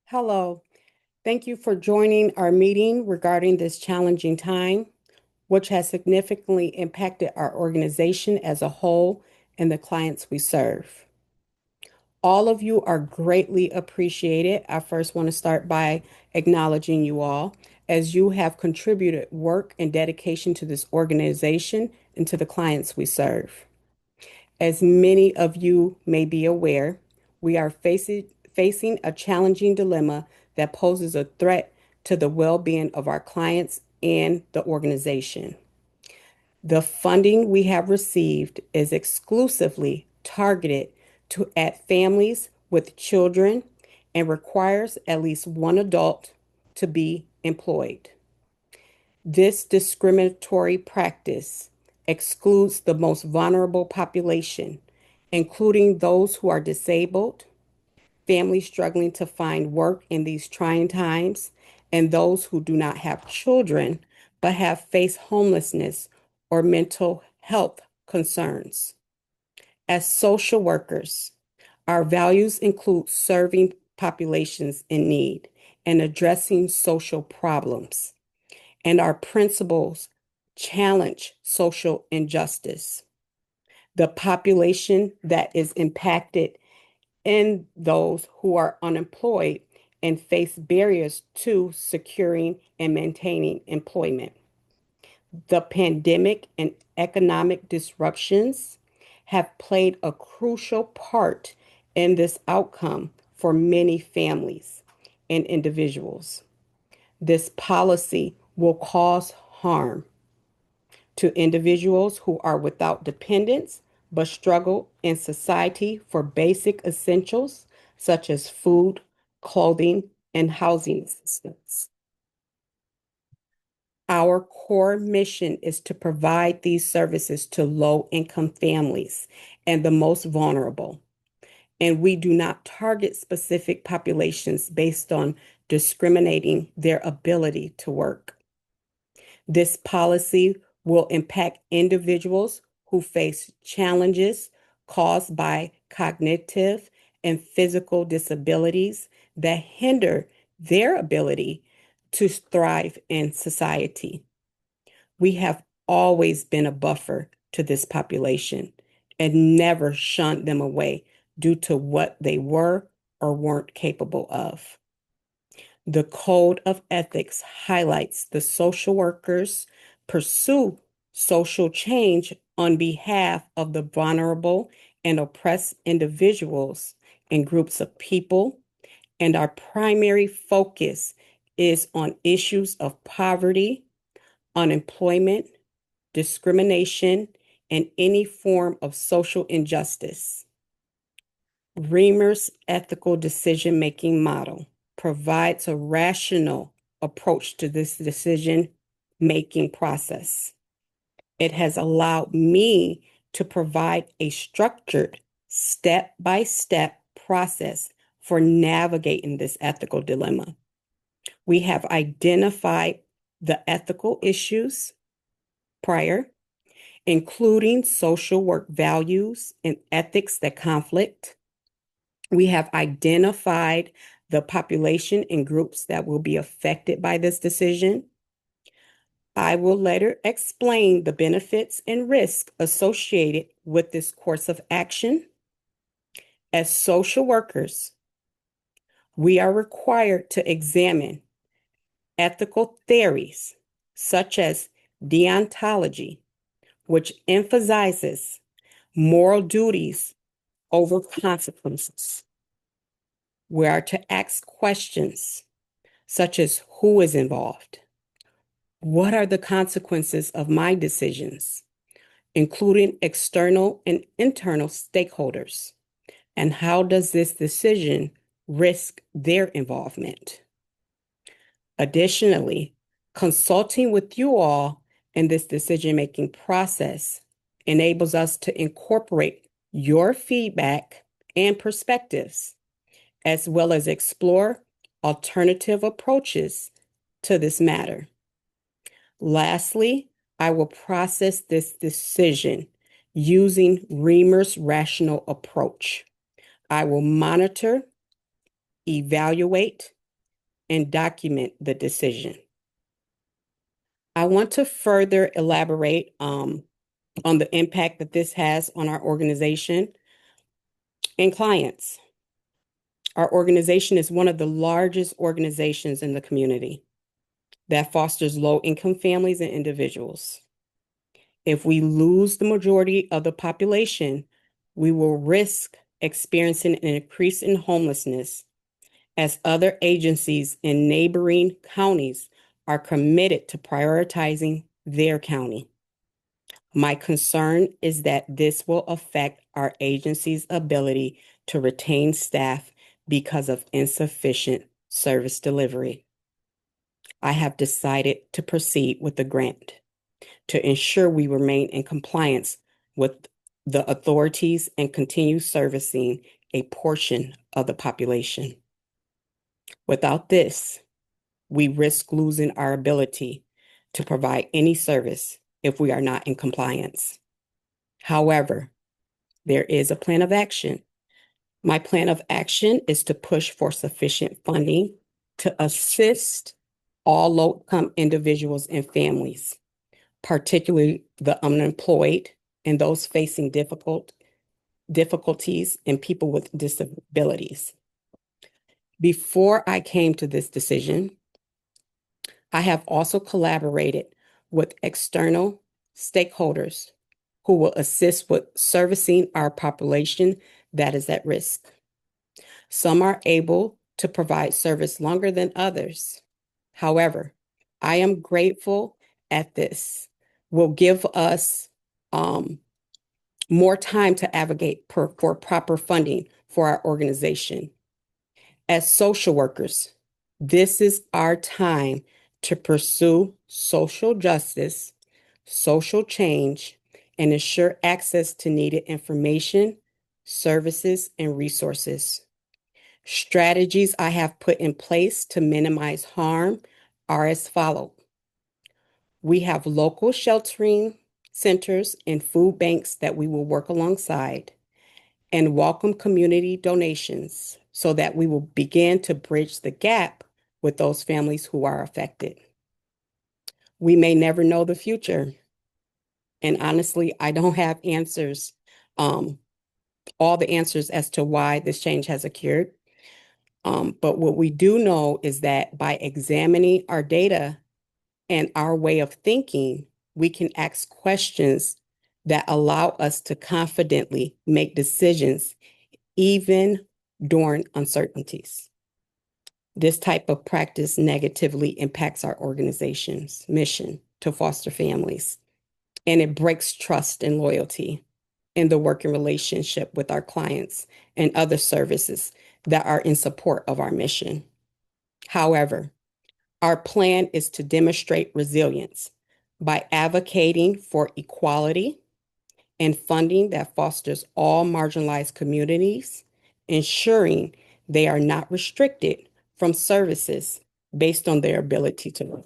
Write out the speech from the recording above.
Hello. Thank you for joining our meeting regarding this challenging time, which has significantly impacted our organization as a whole and the clients we serve. All of you are greatly appreciated. I first want to start by acknowledging you all as you have contributed work and dedication to this organization and to the clients we serve. As many of you may be aware, we are facing a challenging dilemma that poses a threat to the well-being of our clients and the organization. The funding we have received is exclusively targeted at families with children and requires at least one adult to be employed. This discriminatory practice excludes the most vulnerable population, including those who are disabled, families struggling to find work in these trying times, and those who do not have children but have faced homelessness or mental health concerns. As social workers, our values include serving populations in need and addressing social problems, and our principles challenge social injustice. The population that is impacted and those who are unemployed and face barriers to securing and maintaining employment. The pandemic and economic disruptions have played a crucial part in this outcome for many families and individuals. This policy will cause harm to individuals who are without dependents but struggle in society for basic essentials such as food, clothing, and housing assistance. Our core mission is to provide these services to low-income families and the most vulnerable. And we do not target specific populations based on discriminating their ability to work. This policy will impact individuals who face challenges caused by cognitive and physical disabilities that hinder their ability to thrive in society. We have always been a buffer to this population and never shunned them away due to what they were or weren't capable of. The Code of Ethics highlights the social workers pursue social change on behalf of the vulnerable and oppressed individuals and groups of people, and our primary focus is on issues of poverty, unemployment, discrimination, and any form of social injustice. Reamer's ethical decision-making model provides a rational approach to this decision-making process. It has allowed me to provide a structured, step-by-step process for navigating this ethical dilemma. We have identified the ethical issues prior, including social work values and ethics that conflict. We have identified the population and groups that will be affected by this decision. I will later explain the benefits and risks associated with this course of action. As social workers, we are required to examine ethical theories such as deontology, which emphasizes moral duties over consequences. We are to ask questions such as who is involved? What are the consequences of my decisions, including external and internal stakeholders? And how does this decision risk their involvement? Additionally, consulting with you all in this decision-making process enables us to incorporate your feedback and perspectives, as well as explore alternative approaches to this matter. Lastly, I will process this decision using Reamer's rational approach. I will monitor, evaluate, and document the decision. I want to further elaborate on the impact that this has on our organization and clients. Our organization is one of the largest organizations in the community that fosters low-income families and individuals. If we lose the majority of the population, we will risk experiencing an increase in homelessness as other agencies in neighboring counties are committed to prioritizing their county. My concern is that this will affect our agency's ability to retain staff because of insufficient service delivery. I have decided to proceed with the grant to ensure we remain in compliance with the authorities and continue servicing a portion of the population. Without this, we risk losing our ability to provide any service if we are not in compliance. However, there is a plan of action. My plan of action is to push for sufficient funding to assist all low-income individuals and families, particularly the unemployed and those facing difficulties and people with disabilities. Before I came to this decision, I have also collaborated with external stakeholders who will assist with servicing our population that is at risk. Some are able to provide service longer than others. However, I am grateful at this. Will give us more time to advocate for proper funding for our organization. As social workers, this is our time to pursue social justice, social change, and ensure access to needed information, services, and resources. Strategies I have put in place to minimize harm are as follows. We have local sheltering centers and food banks that we will work alongside and welcome community donations so that we will begin to bridge the gap with those families who are affected. We may never know the future. And honestly, I don't have answers, all the answers as to why this change has occurred. But what we do know is that by examining our data and our way of thinking, we can ask questions that allow us to confidently make decisions even during uncertainties. This type of practice negatively impacts our organization's mission to foster families, and it breaks trust and loyalty in the working relationship with our clients and other services that are in support of our mission. However, our plan is to demonstrate resilience by advocating for equality and funding that fosters all marginalized communities, ensuring they are not restricted from services based on their ability to work.